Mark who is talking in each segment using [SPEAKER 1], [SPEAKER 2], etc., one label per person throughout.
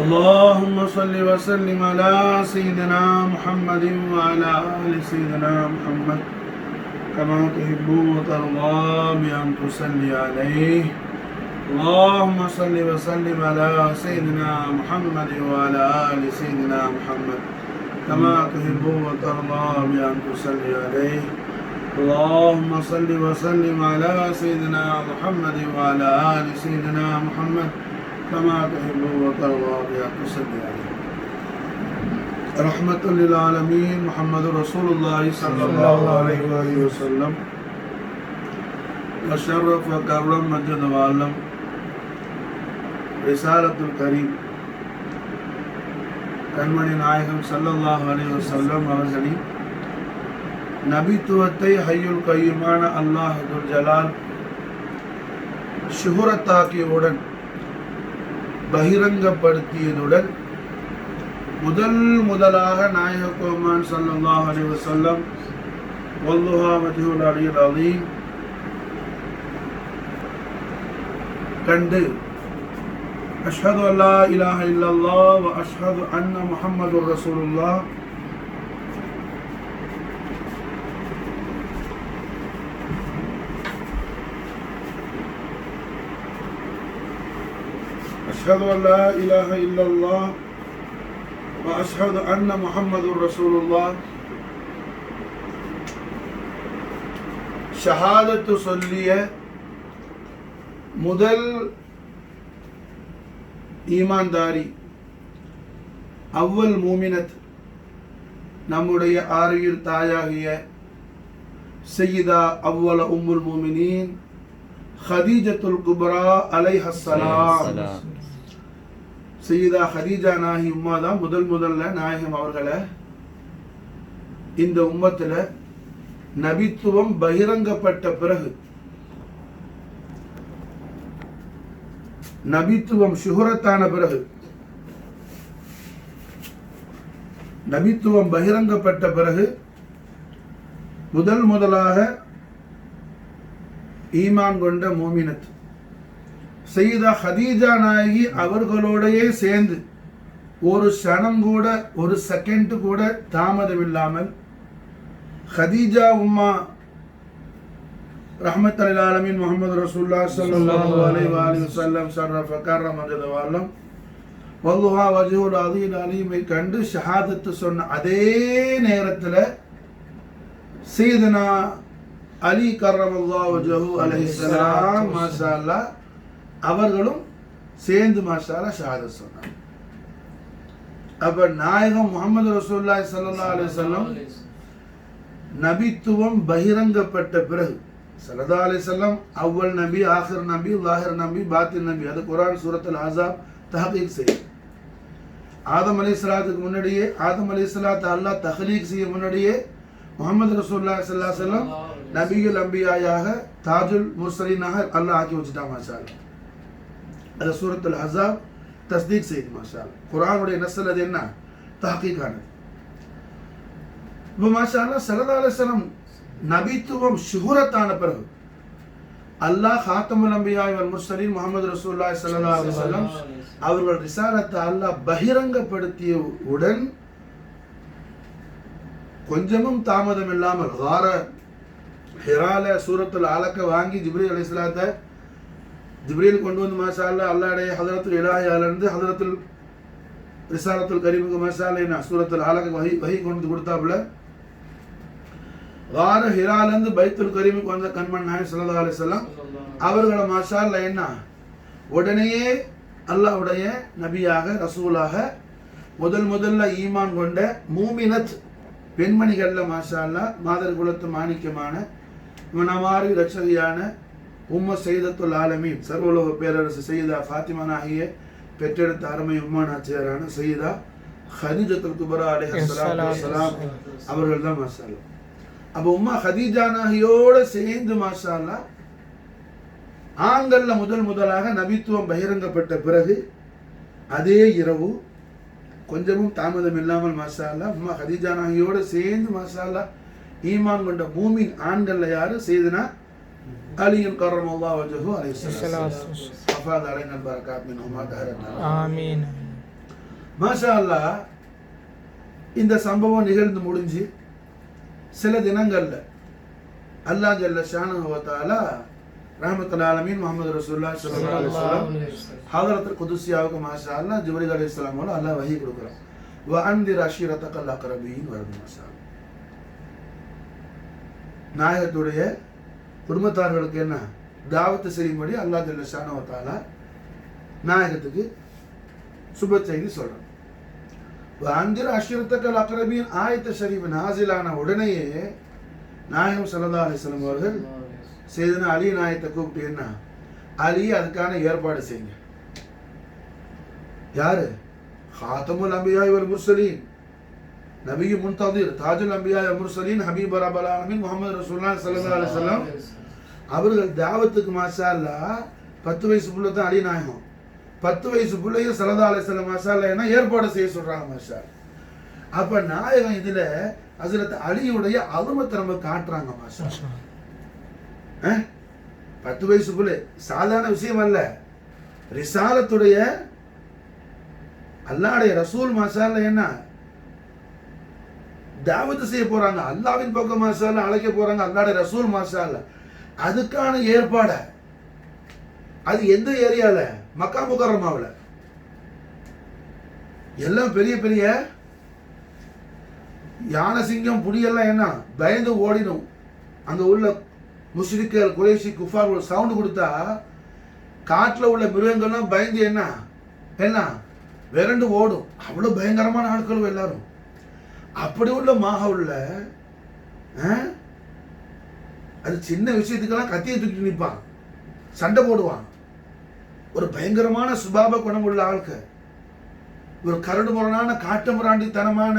[SPEAKER 1] اللهم صل وسلم على سيدنا محمد وعلى آل سيدنا محمد كما تحب وترضى بأن تصلي عليه. اللهم صل وسلم على سيدنا محمد وعلى آل سيدنا محمد كما تحب وترضى بأن تصلي عليه. اللهم صل وسلم على سيدنا محمد وعلى آل سيدنا محمد كما تحب وترضى بأن تصلي عليه. رحمة للعالمين محمد رسول الله صلى الله عليه وسلم وشرف وكرم مجد وعلم رسالة الكريم கண்மணி நாயகம் ஸல்லல்லாஹு அலைஹி வஸல்லம் அவர்களின் நபித்துவத்தை ஹய்யுல் கய்யூமான அல்லாஹ் துல் ஜலால் ஷுஹரத்தாக்கியவுடன் பகிரங்கப்படுத்தியதுடன் முதலாக நாயக கோமான் ஸல்லல்லாஹு அலைஹி வஸல்லம் வல்லுஹா வஜ்ஹுல் அலியுல் அலீம் கண்டு அஷ்ஹது அல்லா இலாஹ இல்லல்லாஹ் வ அஷ்ஹது அன்ன முஹம்மதுர் ரசூலுல்லாஹ் أشهد أن لا إله إلا الله وأشهد أن محمد رسول الله ஷஹாதத்து சொல்லிய முதல் ஈமான்தாரி அவ்வல் மூமினத் நம்முடைய ஆருயிர் தாயாகிய சய்யிதா அவ்வல உம்முல் மூமினீன் ஹதீஜத்துல் குப்ரா அலைஹஸ்ஸலாம். சையதா ஹதீஜா நாயகி உம்மா தான் முதல்ல நாயகம் அவர்களை இந்த உம்மத்துல நபித்துவம் பகிரங்கப்பட்ட பிறகு, நபித்துவம் ஷுஹரத்தான பிறகு, நபித்துவம் பகிரங்கப்பட்ட பிறகு முதலாக ஈமான் கொண்ட மோமினத் சையதா ஹதீஜா நாயகி அவர்களோடையே சேர்ந்து ஒரு க்ஷணம் கூட, ஒரு செகண்ட் கூட தாமதமில்லாமல் ஹதீஜா உம்மா ரஹ்மத்துல் ஆலமீன் முஹம்மது ரசூலுல்லாஹ் ஸல்லல்லாஹு அலைஹி வஸல்லம் ஷர்ரஃப கர்ரம மஜத வல்லம் வல்லுஹா வஜ்ஹுல் அலீல் அலீமை கண்டு ஷஹாதத்து சொன்ன அதே நேரத்தில் சையதுனா அலி கர்ரமல்லாஹு வஜ்ஹு அலைஹிஸ்ஸலாம் மாஷா அல்லாஹ் அவர்களும் சேர்ந்து மாஷா அல்லாஹ் ஷஹாதத் சொன்னாங்க. அப்ப நாயகம் முஹம்மது ரசூலுல்லாஹி ஸல்லல்லாஹு அலைஹி வஸல்லம் நபித்துவம் பகிரங்கப்பட்ட பிறகு ஸல்லல்லாஹு அலைஹி வஸல்லம் அவ்வல் நபி, ஆகிர் நபி, லாஹிர் நபி, பாத்தின் நபி, அது குர்ஆன் சூரத்துல் அஹ்ஸாப் தஹ்கீக் செய்யும். ஆதம் அலைஹிஸ்ஸலாத்துக்கு முன்னாடியே, ஆதம் அலைஹிஸ்ஸலாத்தை அல்லாஹ் தஹ்லீக் செய்ய முன்னாடியே முஹம்மது ரசூலுல்லாஹி ஸல்லல்லாஹு அலைஹி வஸல்லம் நபியுல் அம்பியாயாக தாஜுல் முர்சலீனாக அல்லாஹ் ஆக்கி வச்சுட்டான் மாஷா அல்லாஹ். அது சூரத்துல் அஹ்ஸாப் தஸ்தீக் செய்யுது மாஷா அல்லாஹ். குர்ஆனுடைய நஸ்ல் அது என்ன தஹ்கீக்கானது. இப்போ மாஷா அல்லாஹ் ஸல்லல்லாஹு அலைஹி வஸல்லம் நபித்துவம் ஷுஹரத்தான பிறகு அல்லாஹ் ஹாத்தமுல் அம்பியா வல் முர்சலீன் முஹம்மது ரசூலுல்லாஹி ஸல்லல்லாஹு அலைஹி வஸல்லம் அவர்கள் ரிசாலத்தை அல்லாஹ் பகிரங்கப்படுத்திய உடன் கொஞ்சமும் தாமதம் இல்லாமல் கார ஹிரால சூரத்துல் அலக்க வாங்கி ஜிப்ரீல் அலைஹிஸ்ஸலாத்தை ஜிப்ரீல் கொண்டு வந்து மாஷா அல்லாஹ் அல்லாஹ்வுடைய ஹதரத்துல் இலாஹியாலிருந்து ஹதரத்துல் ரிசாலத்துல் கரீமுக்கு மாஷா அல்லாஹ் சூரத்துல் அலக்க வஹி கொண்டு வந்து கொடுத்தாப்புல கார ஹிராலேருந்து பைத்துல் கரீமுக்கு வந்த கண்மணி நாயகம் ஸல்லல்லாஹு அலைஹி வஸல்லம் அவர்களை மாஷா அல்லாஹ் என்ன உடனேயே அல்லாஹ்வுடைய நபியாக ரசூலாக முதல்ல ஈமான் கொண்ட மூமினத் பெண்மணிகள்ல மாஷா அல்லாஹ் மாதர் குலத்து மாணிக்கமான மனமாரி ரட்சகியான உம்ம சையதத்துல் ஆலமீன் சர்வலோக பேரரசு சையதா ஃபாத்திமா நாயகியை பெற்றெடுத்த அருமை உம்மா நாச்சியாரான சையதா ஹதீஜத்துல் குப்ரா அலைஹிஸ்ஸலாத்து வஸ்ஸலாம் அவர்கள் தான் மாஷா அல்லாஹ். அப்போ உம்மா ஹதீஜா நாயகியோட சேர்ந்து மாஷா அல்லாஹ் ஆண்கள்ல முதலாக நபித்துவம் பகிரங்கப்பட்ட பிறகு அதே இரவு கொஞ்சமும் தாமதம் இல்லாமல் மாஷா அல்லாஹ் உம்மா ஹதீஜா நாயகியோட சேர்ந்து மாஷா அல்லாஹ் ஈமான் கொண்ட மூமின் ஆண்கள்ல யாரு செய்தனா அலியும் கர்ரமல்லாஹு வஜ்ஹு அலைஹிஸ்ஸலாம். அஃபாத அலைனா பரக்காத் மின்ஹுமா தஹரத். ஆமீன். மாஷா அல்லாஹ் இந்த சம்பவம் நிகழ்ந்து முடிஞ்சு சில தினங்கள்ல அல்லாஹ் ஜல்ல ஷானஹு வ தஆலா ரஹ்மத்துல் ஆலமீன் முஹம்மது ரசூலுல்லாஹி ஸல்லல்லாஹு அலைஹி வஸல்லம் ஹதரத்துல் குதுஸியாவுக்கு மாஷா அல்லாஹ் ஜிப்ரீல் அலைஹிஸ்ஸலாம் மூலம் அல்லாஹ் வஹி கொடுக்குறான். வ அன்திர் அஷீரத்தக்கல் அக்ரபீன் வருது மாஷா அல்லாஹ். நாயகத்துடைய குடும்பத்தார்களுக்கு என்ன தாவத்து செய்யும்படி அல்லாஹ் ஜல்ல ஷானஹு வ தஆலா நாயகத்துக்கு சுப செய்தி சொல்றான். அந்திர அஷ்ரத்தக்கல் அக்ரபீன் ஆயத்த ஷரீஃப் நாசிலான உடனேயே நாயகம் ஸல்லல்லாஹு அலைஹி வஸல்லம் அவர்கள் செய்தனா அலி நாயத்தை கூப்பிட்டு என்ன அலி அதுக்கான ஏற்பாடு செய்யுங்க. யாரு? ஹாத்தமுல் அம்பியா வல் முர்சலீன், நபியு முன்ததிர், தாஜுல் அம்பியா வல் முர்சலீன், ஹபீப் ரப்பல் ஆலமீன் முஹம்மது ரசூலுல்லாஹி ஸல்லல்லாஹு அலைஹி வஸல்லம் அவர்கள் தாவத்துக்கு மாஷா அல்லாஹ் 10 வயசு புள்ள தான் அலி நாயகம். 10 வயசு பிள்ளையும் ஸல்லல்லாஹு அலைஹி வஸல்லம் மாஷா அல்லாஹ் என்ன ஏற்பாடு செய்ய சொல்றாங்க மாஷா. அப்ப நாயகம் இதுல ஹஜ்ரத் அலியுடைய அலுமத்தை நம்ம காட்டுறாங்க மாஷா. 10 வயசு பிள்ளை சாதாரண விஷயம் அல்ல. ரிசாலத்துடைய அல்லாஹ்வுடைய ரசூல் மாஷா அல்லாஹ் என்ன தாவத் செய்ய போறாங்க, அல்லாஹ்வின் பக்கம் மாஷா அல்லாஹ் அழைக்க போறாங்க. அல்லாஹ்வுடைய ரசூல் மாஷா அல்லாஹ் அதுக்கான ஏற்பாடு. அது எந்த ஏரியால? மக்கா முகர்ரமாவுல. எல்லாம் பெரிய பெரிய யானை சிங்கம் புலியெல்லாம் என்ன பயந்து ஓடிடும். அங்க உள்ள முஷ்ரிக்குகள் குறைஷி குஃபார் சவுண்ட் கொடுத்தா காட்டுல உள்ள மிருகங்கள்லாம் பயந்து என்ன என்ன விரண்டு ஓடும். அவ்வளவு பயங்கரமான ஆட்களும் எல்லாரும். அப்படி உள்ள உள்ள அது சின்ன விஷயத்துக்கெல்லாம் கத்தியை தூக்கி நிற்பான், சண்டை போடுவான். ஒரு பயங்கரமான சுபாப குணம் உள்ள ஆட்கள், ஒரு கரடு முரணான காட்டு முராண்டித்தனமான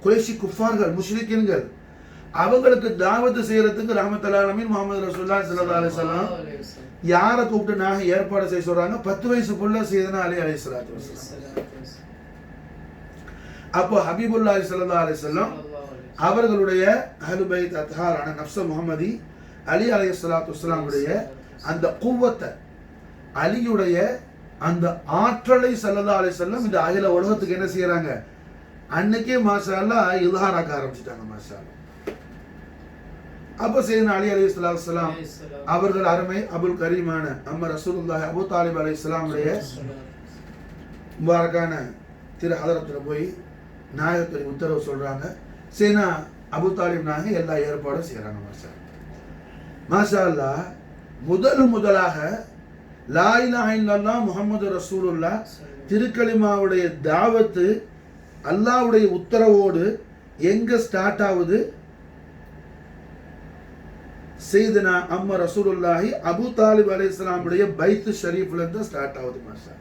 [SPEAKER 1] குறைஷி குஃபார்கள் முஷ்ரிக்கீன்கள், அவங்களுக்கு தாவத்து செய்யறதுக்கு ரஹ்மத்துல் ஆலமீன் முஹம்மது ரசூலுல்லாஹி ஸல்லல்லாஹு அலைஹி வஸல்லம் யாரை கூப்பிட்டு நாங்க ஏற்பாடு செய்ய சொல்றாங்க? 10 வயசு புள்ள சையதுனா அலி அலைஹிஸ்ஸலாத்து வஸலாம். அப்போ ஹபீபுல்லாஹி ஸல்லல்லாஹு அலைஹி வஸல்லம் அவர்களுடைய அஹ்லுல் பைத் அத்ஹாரான நஃப்ஸ முஹம்மதி அலி அலைஹிஸ்ஸலாத்து வஸலாமுடைய அந்த குவத்தை, அலியுடைய அந்த ஆற்றலை ஸல்லல்லாஹு அலைஹி வஸல்லம் இந்த அகில உலகத்துக்கு என்ன செய்யறாங்க? அன்னைக்கே மாஷா அல்லாஹ் இல்ஹாராக்க ஆரம்பிச்சிட்டாங்க மாஷா அல்லாஹ். அப்போ சையதுனா அலி அலைஹிஸ்ஸலாத்து வஸலாம் அவர்கள் அருமை அபுல் கரீமான அம்மா ரசூலுல்லாஹி அபூ தாலிப் அலைஹிஸ்ஸலாமுடைய முபாரக்கான திரு ஹதரத்துல போய் நாயகத்துடைய உத்தரவு சொல்றாங்க. சையதுனா அபூ தாலிப் நாயகம் எல்லா ஏற்பாடும் செய்யறாங்க மாஷா மாஷா அல்லாஹ். முதலாக லா இலாஹா இல்லல்லாஹ் முஹம்மது ரசூலுல்லாஹ் திருக்கலிமாவுடைய தாவத்து அல்லாஹ்வுடைய உத்தரவோடு எங்க ஸ்டார்ட் ஆகுது? சையதுனா அம்மா ரசூலுல்லாஹி அபூ தாலிப் அலைஹிஸ்ஸலாமுடைய பைத்து ஷரீஃப்ல இருந்து ஸ்டார்ட் ஆகுது மாஷா.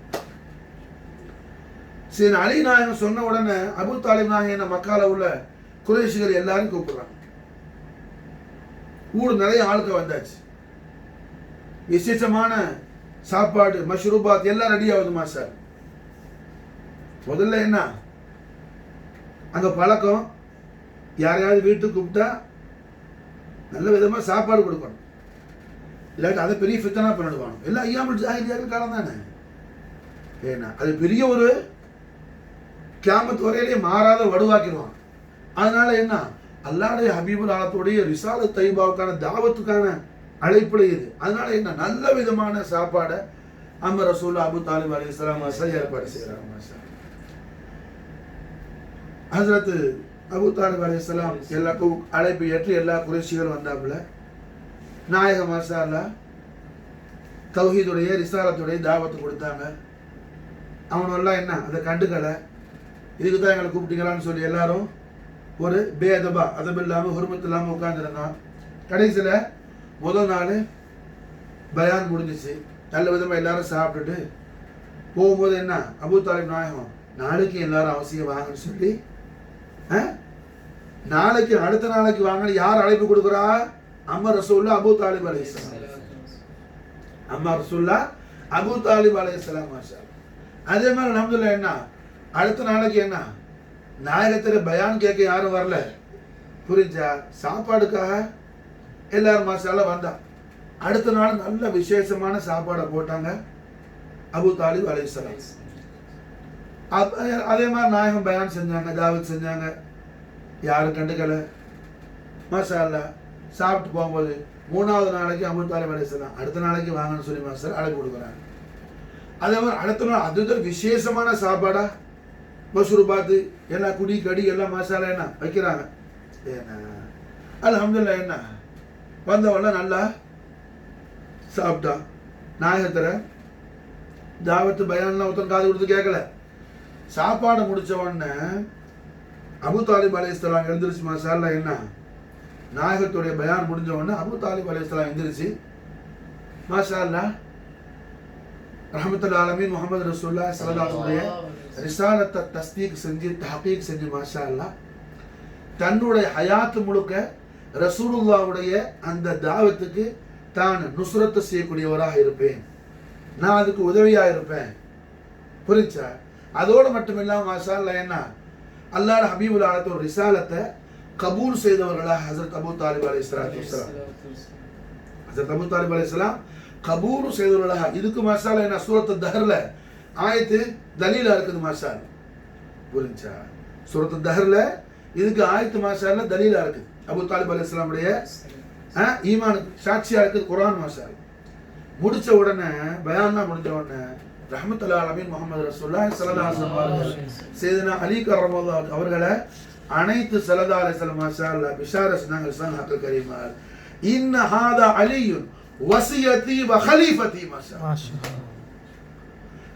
[SPEAKER 1] சரி, அலி நாயகம் சொன்ன உடனே அபூ தாலிப் நாயகம் மக்கால உள்ள குறைஷிகள் எல்லாரும் கூப்பிடுறாங்க. ஊடு நிறைய ஆளுக்க வந்தாச்சு. விசேஷமான சாப்பாடு மஷ்ரூபாத் எல்லாம் ரெடி ஆகுது மாஷா. முதல்ல என்ன அங்க பழக்கம், யாரையாவது வீட்டுக்கு கூப்பிட்டா நல்ல விதமா சாப்பாடு கொடுக்கணும், இல்லாட்டி அதை பெரிய ஃபித்னா பண்ணிடுவாங்க. எல்லாம் ஐயாமல் ஜாஹிலியாக காலம் தானே. ஏன்னா அது பெரிய ஒரு கியாமத் வரையிலேயே மாறாத வடுவாக்கிடுவான். அதனால என்ன அல்லாஹ்வுடைய ஹபீபுல் ஆலத்துடைய ரிசாலத் தைபாவுக்கான தாவத்துக்கான அழைப்புல இது. அதனால என்ன நல்ல விதமான சாப்பாடை அம்மா ரசூலுல்லாஹி அபூ தாலிப் அலைஹிஸ்ஸலாம் ஏற்பாடு செய்யறாங்க மாஷா. ஹஜ்ரத் அபூ தாலிப் அலைஹிஸ்ஸலாம் எல்லாருக்கும் அழைப்பு ஏற்று எல்லா குறைஷிகளும் வந்தாப்புல நாயகம் மாஷா அல்லாஹ் தௌஹீதுடைய ரிசாலத்துடைய தாவத்து கொடுத்தாங்க. அவனெல்லாம் என்ன அதை கண்டுக்கலை. இதுக்கு தான் எங்களை கூப்பிட்டீங்களான்னு சொல்லி எல்லாரும் ஒரு பேதபா அதபு இல்லாமல் ஹுர்மத் இல்லாமல் உட்காந்துருந்தான். கடைசியில் முதல் நாள் பயான் முடிஞ்சிச்சு. நல்ல விதமாக எல்லாரும் சாப்பிட்டுட்டு போகும்போது என்ன அபூ தாலிப் நாயகம் நாளைக்கு எல்லாரும் அவசியம் வாங்கன்னு சொல்லி நாளைக்கு அடுத்த நாளைக்கு வாங்க யார் அழைப்பு கொடுக்குறா? அம்மா ரசூலுல்லாஹ் அபூ தாலிப் அலைஹிஸ்ஸலாம். அம்மா ரசூலுல்லாஹ் அபூ தாலிப் அலைஹிஸ்ஸலாம் மாஷா. அதே மாதிரி அல்ஹம்துலில்லாஹ் என்ன அடுத்த நாளைக்கு என்ன நாயகத்துல பயான் கேட்க யாரும் வரல, புரிஞ்சா? சாப்பாடுக்காக எல்லாரும் மாஷால்லா வந்தா. அடுத்த நாள் நல்ல விசேஷமான சாப்பாடை போட்டாங்க அபூ தாலிப் அலைஹிஸ்ஸலாம். அதே மாதிரி நாயகம் பயான் செஞ்சாங்க, தாவத் செஞ்சாங்க, யாரும் கண்டுக்கலை. மாஷா அல்லாஹ் சாப்பிட்டு போகும்போது 3வது நாளைக்கு அபூ தாலிப் அலைஹிஸ்ஸலாம் அடுத்த நாளைக்கு வாங்கன்னு சொல்லி மாஸ்டர் அழைப்பு கொடுக்குறாங்க. அதே மாதிரி அடுத்த நாள் அது விசேஷமான சாப்பாடா மஸ்ரூபாத்து எல்லாம் குடி கடி எல்லாம் மசாலா என்ன வைக்கிறாங்க. ஏன்னா அல்ஹம்துலில்லாஹ் என்ன வந்தவொடனே நல்லா சாப்பிட்டான். நாயகத்தில் தாவத்து பயான்லாம் ஒருத்தன் காது கொடுத்து கேட்கல. சாப்பாடு முடிச்ச உடனே அபூ தாலிப் அலைஹிஸ்ஸலாம் எழுந்திரிச்சு மசாலா என்ன நாயகத்துடைய பயான் முடிஞ்ச உடனே அபூ தாலிப் அலைஹிஸ்ஸலாம் எழுந்திரிச்சு மாஷா அல்லாஹ் ரஹ்மத்துல் ஆலமீன் முஹம்மது ரசூலுல்லாஹ் ஸல்லல்லாஹு அலைஹி வஸல்லம் ரிசாலத்தை தஸ்தீக் செஞ்சு தஹ்கீக் செஞ்சு மாஷா அல்லாஹ் தன்னுடைய ஹயாத்து முழுக்க ரசூலுல்லாஹ்வுடைய அந்த தாவத்துக்கு தான் நுஸ்ரத்து செய்யக்கூடியவராக இருப்பேன், நான் அதுக்கு உதவியாக இருப்பேன். புரிச்சா? அதோடு மட்டும் இல்லாமல் மாஷா அல்லாஹ் என்ன அல்லாஹ் ஹபீபுல் ஆலத்தோட ரிசாலத்தை கபூல் செய்தவர்களாக ஹஸரத் அபூ தாலிப் அலைஹிஸ்ஸலாத்து வஸ்ஸலாம், ஹஸரத் அபூ தாலிப் அலைஹிஸ்ஸலாம் கபூல் செய்தவர்களாக. இதுக்கு மாஷா அல்லாஹ் என்ன சூரத்து தஹ்ர்ல ஆயத்து தலீலா இருக்குது மாஷா அல்லாஹ். புரிஞ்சா? சூரத்து தஹ்ர்ல இதுக்கு ஆயத்து மாஷா அல்லாஹ் தலீலா இருக்குது. அபூ தாலிப் அலைஹிஸ்ஸலாமுடைய ஈமானுக்கு சாட்சியா இருக்குது குர்ஆன் மாஷா அல்லாஹ். முடிச்ச உடனே பயான்லாம் முடிஞ்ச உடனே ரஹ்மத்துல் ஆலமீன் முஹம்மது ரசூலுல்லாஹி ஸல்லல்லாஹு அலைஹி வஸல்லம் சையதுனா அலி கர்ரமல்லாஹு அவர்களை அனைத்து ஸல்லல்லாஹு அலைஹி வஸல்லம் மாஷா அல்லாஹ் பிஷாரத் சொன்னாங்க. லிசான் ஹக்கல் கரீமால் இன்ன ஹாதா அலியுன் வஸியதி வ கலீஃபதி மாஷா அல்லாஹ்.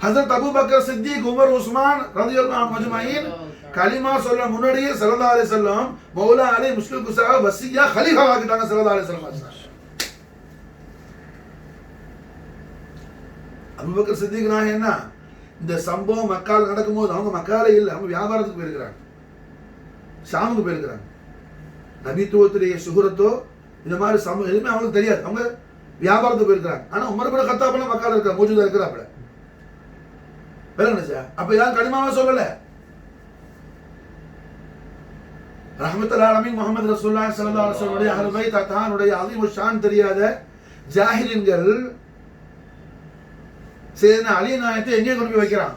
[SPEAKER 1] ஹஜ்ரத் அபூபக்கர் சித்திக் உமர் உஸ்மான் ரலியல்லாஹு அன்ஹும் அஜ்மஈன் கலிமா சொல்ல முன்னாடியே ஸல்லல்லாஹு அலைஹி வஸல்லம் மௌலா அலி முஸ்லிம் குஸா வஸியா கலீஃபா ஆக்கிட்டாங்க ஸல்லல்லாஹு அலைஹி வஸல்லம் மாஷா அல்லாஹ். அபூபக்கர் சித்திக் நாயகம் என்ன இந்த சம்பவம் மக்கால நடக்கும்போது அவங்க மக்கால இல்லை, அவங்க வியாபாரத்துக்கு போயிருக்கிறாங்க, ஷாமுக்கு போயிருக்கிறாங்க. நபித்துவத்துடைய சுகுரத்தோ இந்த மாதிரி சம்பவம் எதுவுமே அவங்களுக்கு தெரியாது, அவங்க வியாபாரத்துக்கு போயிருக்கிறாங்க. ஆனா உமர் இப்னு கத்தாப்லாம் மக்கால இருக்க மௌஜூதா இருக்கிறாப்ல. விளங்குச்சா? அப்ப யாரும் கலிமாவா சொல்லல. ரஹ்மத்துல் ஆலமீன் முஹம்மது ரசூலுல்லாஹி ஸல்லல்லாஹு அலைஹி வஸல்லம் அஹ்லுல் பைத் அத்தானுடைய அஸீம் ஷான் தெரியாத ஜாஹிலின்கள் சையதுனா அலி நாயகத்தை எங்கே கொண்டு போய் வைக்கிறான்?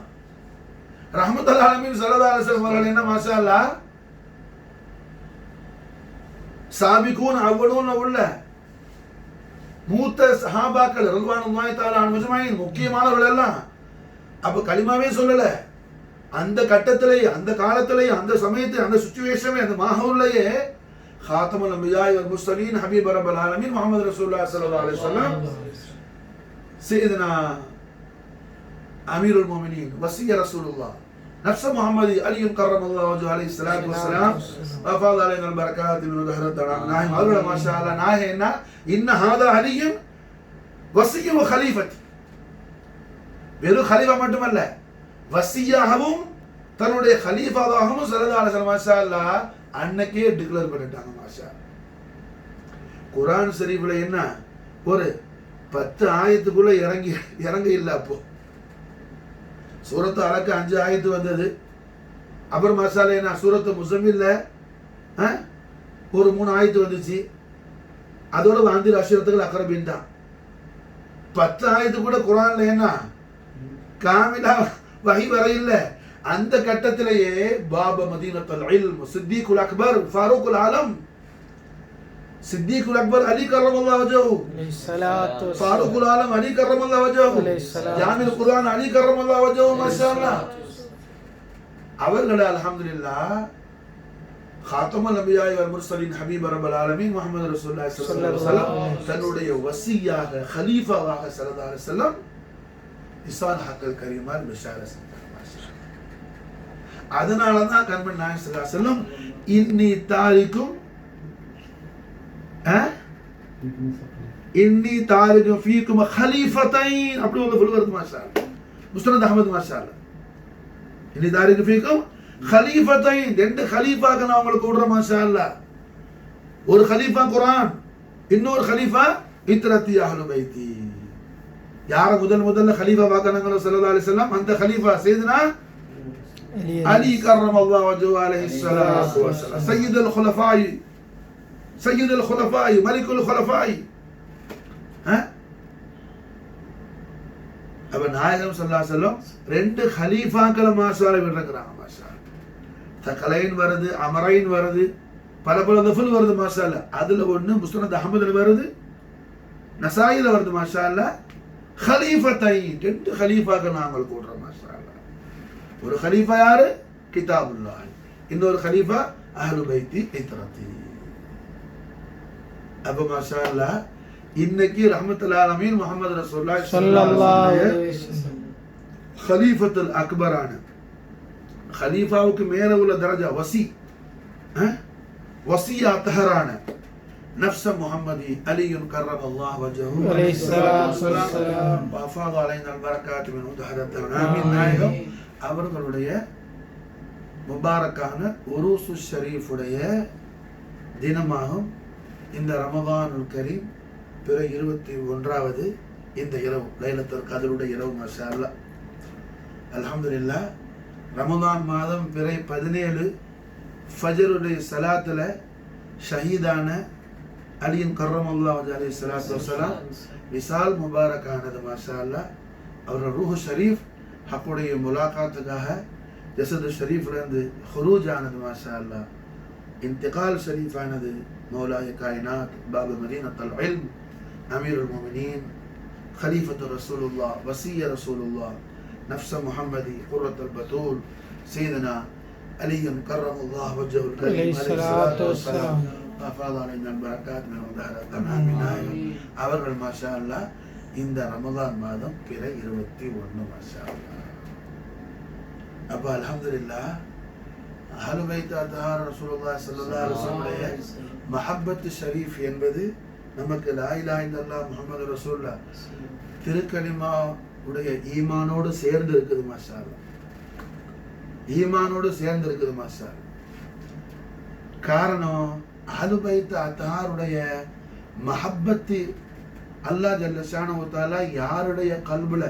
[SPEAKER 1] ரஹ்மத்துல் ஆலமீன் ஸல்லல்லாஹு அலைஹி வஸல்லம் அவர்கள் என்ன மாஷா அல்லாஹ் சாபிகூன் அவ்வளூன் உள்ள மூத்த சஹாபாக்கள் ரலியல்லாஹு தஆலா அன்ஹும் அஜ்மஈன் முக்கியமானவர்கள் எல்லாம் அப்ப கலிமாவே சொல்லல. அந்த கட்டத்திலேயே அந்த காலத்திலேயே அந்த சமயத்தை அந்த சிச்சுவேஷனே அந்த மாஹவுல்லையே खातमुल अंबिया वल मुरसलीन हबीब रब्बुल आलमीन मोहम्मद रसूलुल्लाह सल्लल्लाहु अलैहि वसल्लम सैयदना अमीरुल मोमिनीन वसी रसूलुल्लाह नफ्स मोहम्मद अली करमल्लाहु वजहु अलैहि सलातु वस्सलाम वफाद अलैना अल बरकात मिन दहरत नाहि मौला माशाअल्लाह नाहि इन हादा अली वसी व खलीफती वेरु खलीफा மட்டுமல்ல வசியாகவும் தன்னுடைய खलीफाவாகவும் ஸல்லல்லாஹு அலைஹி வஸல்லம் மாஷாஅல்லாஹ் அன்னைக்கே டிக்ளேர் பண்ணிட்டாங்க. மாஷா குர்ஆன் ஷரீஃப்ல என்ன ஒரு 10 ஆயத்துக்குள்ள இறங்க இல்ல. அப்போ சூரத்து அலக்கு 5 ஆயத்து வந்தது. அப்புறம் மாஷாஅல்லாஹ் என்ன சூரத்து முஸம்மில்ல ஒரு 3 ஆயத்து வந்துச்சு. அதோட வாந்திர அஷ்ரத்துகள் அக்ரபின் தான் 10 ஆயத்து கூட குர்ஆன்ல என்ன காமிலா வஹி வர இல்ல. அந்த கட்டத்திலேயே பாப மதீனத்துல் இல்ம் சித்திகுல் அக்பர் ஃபாரூக்குல் ஆலம் சித்திகுல் அக்பர் அலி கர்ரமல்லாஹு வஜஹு அலைஹி ஸலாத்து ஃபாரூக்குல் ஆலம் அலி கர்ரமல்லாஹு வஜஹு அலைஹி ஸலாத்து ஜாமில் குர்ஆன் அலி கர்ரமல்லாஹு வஜஹு மாஷாஅல்லாஹ் அவர்கள் அல்ஹம்துலில்லாஹ் खातमुल अंबिया वल मुरसलीन हबीब रब्बुल आलमीन முஹம்மது ரசூலுல்லாஹி ஸல்லல்லாஹு அலைஹி வஸல்லம் தன்னுடைய வசியாக खलीफाவாக ஸல்லல்லாஹு அலைஹி வஸல்லம் இஸ்ஸான் ஹக்கல் கரீமால் பிஷாரத். அதனாலதான் கண்மணி நாயகம் ஸல்லல்லாஹு அலைஹி வஸல்லம் இன்னி தாரிகும் ஃபீக்கும் खलीफத்தைன் அப்படி ஒரு ஃபுல் வருது மாஷாஅல்லாஹ். முஸ்னத் அஹ்மத் மாஷாஅல்லாஹ் இன்னி தாரிகும் ஃபீக்கும் खलीफத்தைன் ரெண்டு खलीफாக நான் உங்களுக்கு விடுறேன் மாஷாஅல்லாஹ். ஒரு खलीफா குர்ஆன், இன்னொரு खलीफா இத்ரத்தி அஹ்லு பைத்தி. யார முதல்ல खलीफा வாக்கனங்களோ ஸல்லல்லாஹு அலைஹி வஸல்லம் அந்த खलीफा சையதுனா அலி கர்ரமல்லாஹு வஜஹு அலைஹி ஸலாத்து வஸலாம் சய்யிதுல் குலஃபாய் மலிக்குல் குலஃபாய். அப்ப நாயகம் ஸல்லல்லாஹு அலைஹி வஸல்லம் 2 ஹலீஃபாக்களை மாஷால விடுறாங்க. மாஷா தகலைன் வருது, அமரைன் வருது, பல தஃபல் வருது மாஷால. அதுல ஒண்ணு முஸ்னத் அஹ்மதுல வருது, நசாயில வருது மாஷால. ஹலீஃபத்தை 2 ஹலீஃபாக்கள் நாங்கள் கூடுறோம் மாஷால. ஒரு ஹலீஃபா யாரு? கிதாபுல்லாஹ். இன்னொரு ஹலீஃபா அஹ்லு பைத்தி இத்ரத்தி. அப்ப மாஷால இன்னைக்கு ரஹ்மத்துல் ஆலமீன் முஹம்மது ரசூலுல்லாஹி ஸல்லல்லாஹு அலைஹி வஸல்லம் ஹலீஃபத்துல் அக்பரான ஹலீஃபாவுக்கு மேல உள்ள தரஜா வசியா தஹரான நஃப்ஸ முஹம்மதி அலியுன் கர்ரமல்லாஹு வஜஹு அலைஹி ஸலாத்து வஸ்ஸலாம் வஃபாத அலைனா பரக்காத்து மின் உதஹரத்தன. ஆமீன். நாயகம் அவர்களுடைய முபாரக்கான உருசு ஷரீஃபுடைய தினமாகும் இந்த ரமதானுல் கரீம் பிற 21வது இந்த இரவு லைலத்துல் கத்ருடைய இரவு. மாஷா அல்லாஹ், அல்ஹம்துலில்லாஹ். ரமதான் மாதம் பிறை 17 ஃபஜ்ருடைய ஸலாத்துல ஷஹீதான அலியின் கர்ரமல்லாஹு வஜஹு அலைஹி ஸலாத்து வஸ்ஸலாம் விசால் முபாரக்கானது. மாஷா அல்லாஹ். அவர்கள் ரூஹ் ஷரீஃப் ஹக்குடைய முலாகாத்துக்காக ஜஸது ஷரீஃப்ல இருந்து ஹுரூஜ் ஆனது. மாஷா அல்லாஹ். இன்திகால் ஷரீஃப் ஆனது. மௌலாய காயினாத் பாபு மதீனத்துல் இல்ம் அமீருல் முஃமினீன் खलीफत रसूलुल्लाह वसीय रसूलुल्लाह नफ्स मुहम्मदी कुर्रतुल बतूल सैयदना अली करमल्लाह वजहुल करीम अलैहिस्सलातु वस्सलाम அஃபாத அலைனா பரக்காத் மின் உதஹரத்தன. ஆமீன். அவர்கள் மாஷா அல்லாஹ் இந்த ரமதான் மாதம் பிற 21. மாஷா அல்லாஹ். அப்ப அல்ஹம்துலில்லாஹ் அஹ்லு பைத் அத்ஹார் ரசூலுல்லாஹி ஸல்லல்லாஹு அலைஹி வஸல்லம் மஹப்பத் ஷரீஃப் என்பது நமக்கு லா இலாஹ இல்லல்லாஹ் முஹம்மது ரசூலுல்லாஹ் திருக்கலிமா உடைய ஈமானோடு சேர்ந்து இருக்குது. மாஷா அல்லாஹ். ஈமானோடு சேர்ந்து இருக்குது. மாஷா அல்லாஹ். காரணம் அஹ்லு பைத் அத்ஹாருடைய மஹப்பத்தி அல்லாஹ் ஜல்ல ஷானஹு தஆலா யாருடைய கல்புல,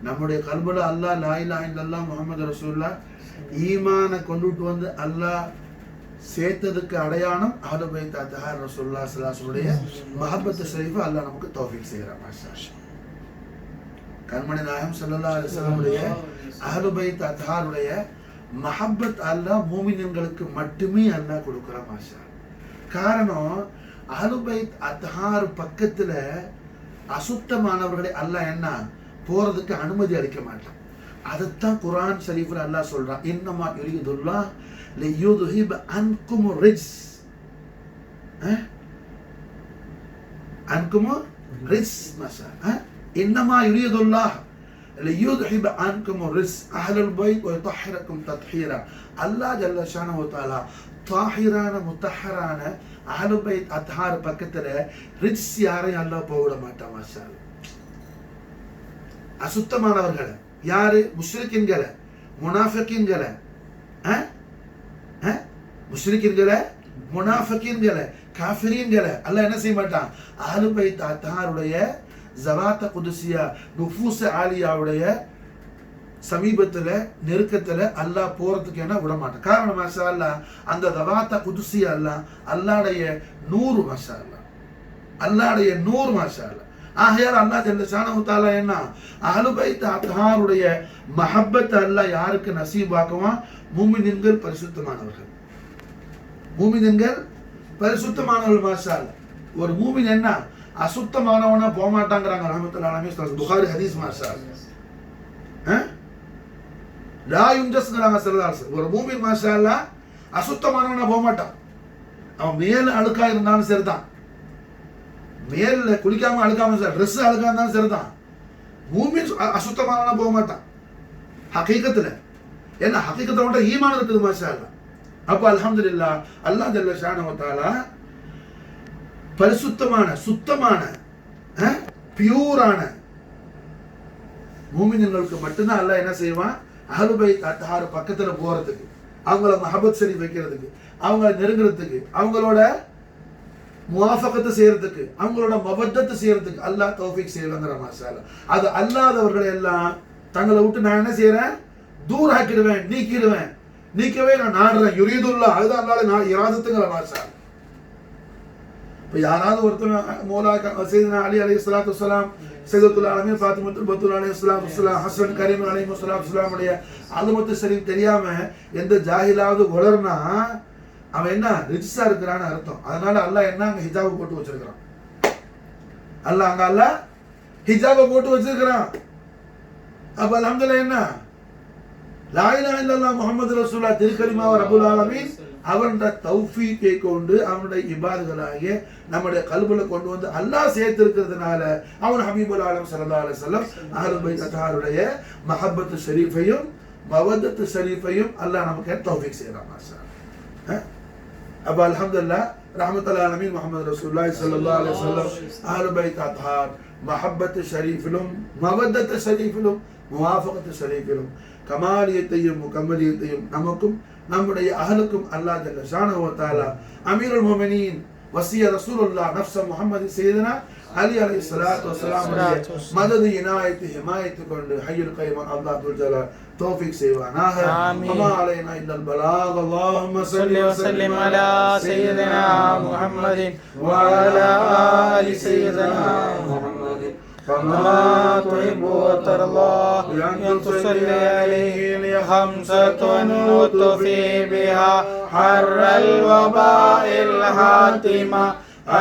[SPEAKER 1] நம்முடைய கல்புல அல்லாஹ் லா இலாஹ இல்லல்லாஹ் முஹம்மது ரசூலுல்லாஹ் ஈமானை கொண்டுட்டு வந்து அல்லாஹ் சேர்த்ததுக்கு அடையாளம் அஹ்லு பைத் அத்ஹார் ரசூலுல்லாஹி ஸல்லல்லாஹு அலைஹி வஸல்லம் மஹப்பத் ஷரீஃப் அல்லாஹ் நமக்கு தௌஃபீக் செய்கிறார். மாஷா அல்லாஹ். கண்மணி நாயகம் ஸல்லல்லாஹு அலைஹி வஸல்லம் உடைய அஹ்லு பைத் அத்ஹாருடைய மஹப்பத் அல்லாஹ் மூமின்களுக்கு மட்டுமே அல்லாஹ் கொடுக்கிறார். மாஷா அல்லாஹ். காரணம் அஹ்லு பைத் அத்ஹார் பக்கத்துல அசுத்தமானவர்களை அல்லாஹ் என்ன போறதுக்கு அனுமதி அளிக்க மாட்டான். அதைத்தான் குர்ஆன் ஷரீஃப்ல அல்லாஹ் சொல்றான், இன்னமா யுரீதுல்லாஹ் லியுத்ஹிப அன்கும் ரிஜ்ஸ் அன்கும் ரிஜ்ஸ். மாஷா இன்னமா யுரீதுல்லாஹ் லியுத்ஹிப அன்கும் ரிஜ்ஸ் அஹ்லுல் பைத் வ யுطهركم தத்ஹீரா. அல்லாஹ் ஜல்ல ஷானஹு வ தஆலா தாஹிரான முத்தஹரான அஹ்லு பைத் அத்ஹார் பக்கத்துல ரிஜ்ஸ் யாரையும் அல்லாஹ் போக விட மாட்டான். மாஷா அல்லாஹ். அசுத்தமானவர்களை யாரு? முஷ்ரிக்கின்களை, முனாஃபிகீன்களை, முஷ்ரிக்கின்களை, முனாஃபிகீன்களை, காஃபிரீன்களை அல்லாஹ் என்ன செய்ய மாட்டான். அஹ்லு பைத் அத்ஹாருடைய ஜவாத்த குதுசியா நுஃபூஸ் ஆலியாவுடைய சமீபத்துல நெருக்கத்துல அல்லாஹ் போறதுக்கு என்ன விட மாட்டான். காரணம் மாஷா அல்லாஹ் அந்த ஜவாத்த குதுசியா அல்லாஹ் அல்லாஹ்வுடைய நூறு. மாஷா அல்லாஹ். அல்லாஹ்வுடைய நூறு. மாஷா அல்லாஹ். ஆகையால் அல்லாஹ் ஜல்ல ஷானஹு தஆலா என்ன அஹ்லு பைத் அத்ஹாருடைய மஹப்பத் அல்லாஹ் யாருக்கு நசீபாக்குவான்? மூமின்கள் பரிசுத்தமானவர்கள். மூமின்கள் பரிசுத்தமானவர்கள். மாஷா அல்லாஹ். ஒரு மூமின் என்ன அசுத்தமானவனா போக மாட்டாங்கறாங்க ரஹ்மத்துல்லாஹி அலைஹி புகாரி ஹதீஸ். மாஷா அல்லாஹ். லா யுன்ஜஸ்ங்கறாங்க ஸல்லல்லாஹு அலைஹி வஸல்லம். ஒரு மூமின் மாஷா அல்லாஹ் அசுத்தமானவனா போக மாட்டான். அவன் மேல அழுக்கா இருந்தாலும் சரிதான், மேல குளிக்காம அழுக்காம சரி, ட்ரெஸ் அழுக்கா இருந்தாலும் சரிதான், மூமின் அசுத்தமானவனா போக மாட்டான் ஹகீகத்துல. ஏன்னா ஹகீகத்துல மட்டும் ஈமான் இருக்குது. மாஷா அல்லாஹ். அப்ப அல்ஹம்துலில்லாஹ் அல்லாஹ் ஜல்ல ஷானஹு வ தஆலா பரிசுத்தமான சுத்தமான பியூரான மூமின்களுக்கு மட்டும்தான் அல்லாஹ் என்ன செய்வான்? அஹ்லு பைத் அத்ஹார் பக்கத்துல போறதுக்கு, அவங்கள மஹப்பத் ஷரீஃப் வைக்கிறதுக்கு, அவங்கள நெருங்குறதுக்கு, அவங்களோட முவாஃபகத்தை செய்யறதுக்கு, அவங்களோட மவத்தத்தை செய்யறதுக்கு அல்லாஹ் தௌஃபீக் செய்வாங்கற. மாஷா அல்லாஹ். அது அல்லாதவர்களை எல்லாம் தங்களை விட்டு நான் என்ன செய்யறேன்? தூர ஆக்கிடுவேன், நீக்கிடுவேன். நீக்கவே நான் நாடுறேன். யுரீதுல்லாஹ் அதுதான் அல்லாஹ்வுடைய இராதத்துங்கற. மாஷா அல்லாஹ். இப்போ யாராவது ஒருத்தன் மௌலா சையதுனா அலி அலைஹிஸ்ஸலாத்து வஸ்ஸலாம், சையதுல் ஆலமீன் ஃபாத்திமத்துல் பத்தூல் அலைஹிஸ்ஸலாத்து வஸ்ஸலாம், ஹஸ்ஸன் கரீம் அலைஹிஸ்ஸலாத்து வஸ்ஸலாமுடைய அலுமத்து ஷரீஃப் தெரியாம எந்த ஜாஹிலாவது உளர்னா அவன் என்ன ரிஜிஸா இருக்கிறான்னு அர்த்தம். அதனால அல்லாஹ் என்ன அங்க ஹிஜாபை போட்டு வச்சிருக்கிறான். அல்லாஹ் ஹிஜாபை போட்டு வச்சிருக்கிறான். அப்ப அல்ஹம்துலில்லாஹ் என்ன லா இலாஹா இல்லல்லாஹ் முஹம்மது ரசூலுல்லாஹ் திருக்கலிமா ரப்புல் ஆலமீன் அவனுடைய தௌஃபீக்கை கொண்டு அவனுடைய இபாதுகளாகிய நம்முடைய கல்புல கொண்டு வந்து அல்லாஹ் சேர்த்திருக்கிறதுனால அவன் ஹபீபுல் ஆலம் ஸல்லல்லாஹு அலைஹி வஸல்லம் அஹ்லுல் பைத் அத்ஹாருடைய மஹப்பத்து ஷரீஃபையும் மவதத்து ஷரீஃபையும் அல்லாஹ் நமக்கு தௌஃபீக் செய்யறான். மாஷா அல்லாஹ். அப்ப அல்ஹம்துலில்லாஹ் ரஹ்மத்துல் ஆலமீன் முஹம்மது ரசூலுல்லாஹி ஸல்லல்லாஹு அலைஹி வஸல்லம் அஹ்லுல் பைத் அத்ஹார் மஹப்பத்து ஷரீஃபிலும் மவதத்து ஷரீஃபிலும் முவாஃபகத்து ஷரீஃபிலும் கமாலியத்தையும் முகம்மலியத்தையும் நமக்கும் நம்முடைய அஹலுக்கும் அல்லாஹ் ஜல்ல ஷானஹு வ தஆலா அமீருல் முஃமினீன் வசிய ரசூலுல்லாஹ் நஃப்ஸ முஹம்மது சையதுனா அலி அலைஹிஸ்ஸலாத்து வஸ்ஸலாம் மதது இனாயத்து ஹிமாயத்து கொண்டு ஹய்யுல் கய்யூம் அல்லாஹ் துல் ஜலால் தௌஃபீக் செய்வானாக. வமா அலைனா இல்லல் பலாக். அல்லாஹும்ம ஸல்லி வ ஸல்லிம் அலா சையதினா முஹம்மதின் வ அலா ஆலி சையதினா முஹம்மதின் كما تحب وترضى أن تصلي عليه خمسة نطفي بها حر الوباء الحاتمة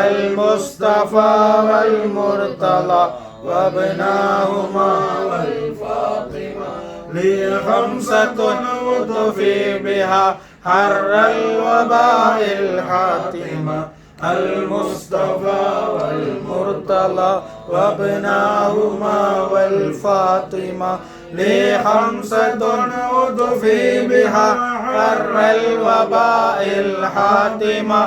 [SPEAKER 1] المصطفى والمرتضى وابناهما والفاطمة لخمسة نطفي بها حر الوباء الحاتمة المصطفى والمرتضى وابناهما والفاطمة لخمسة نطفي بها حر الوباء الحاتمة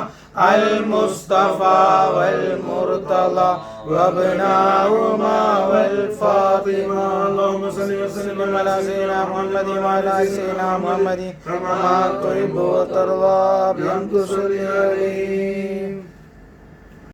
[SPEAKER 1] المصطفى والمرتضى وابناهما والفاطمة. اللهم صل وسلم على سيدنا محمد وعلى سيدنا محمد كما تحب وترضى بأن تصلي عليه